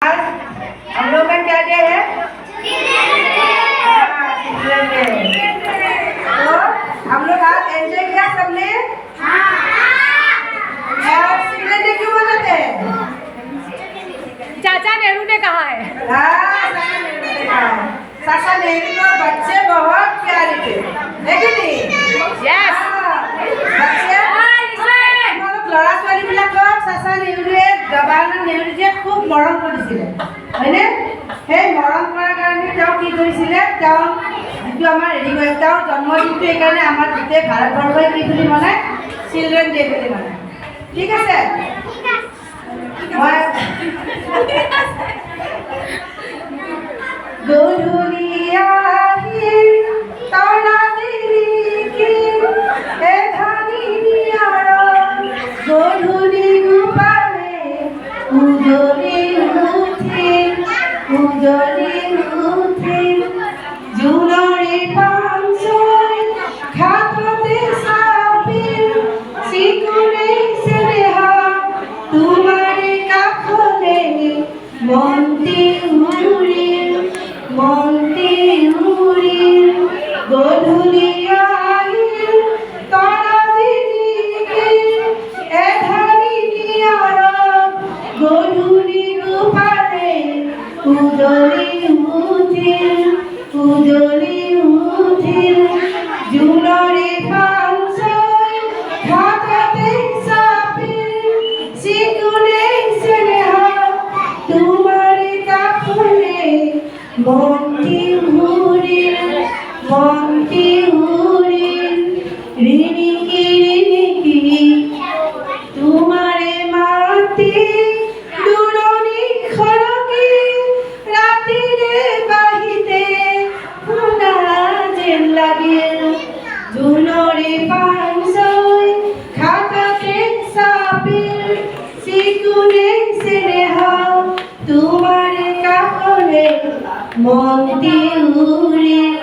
आज हम लोग का क्या डे है? तो हम लोग आज एंजॉय किया सबने? और चिल्ड्रन डे क्यों मनाते हैं? चाचा नेहरू ने कहा है। चाचा नेहरू को बच्चे बहुत प्यारे थे, है कि नहीं? यस। बच्चे लड़ा ছোৱালী বিলাকক চাচা নেহৰুৱে জৱাহৰলাল নেহৰুজীয়ে খুব মৰম কৰিছিলে, হয়নে? সেই মৰম কৰাৰ কাৰণে তেওঁ কি কৰিছিলে, তেওঁ যিটো আমাৰ হেৰি কৰে, তেওঁৰ জন্মদিনটো এইকাৰণে আমাৰ গোটেই ভাৰতবৰ্ষই কি বুলি মনায়? চিলড্ৰেন ডে বুলি মনায়। ঠিক আছে? গধূলি আহিল গধূলি গোপালে উজলি উঠিল জোনৰি পাঞ্চৈ ঘাটতে চাপিল চিকুৰে চেনেহা তোমাৰে কাষলে মন্তি উৰিল গধূলি আহিল গধূলি গোপালে উজলি উঠিল জোনৰি পাঞ্চৈ ঘাটতে চাপিল চিকুৰে চেনেহা তোমাৰে কাষলে মন্তি উৰিল ৰিণিকি তোমাৰে মাতি দূৰণি খৰকি ৰাতিৰে বাহিতে শুনা যেন লাগিল জোনৰি পাঞ্চৈ ঘাটতে চাপিল চিকুৰে চেনেহা তোমাৰে কাষলে মন্তি উৰিল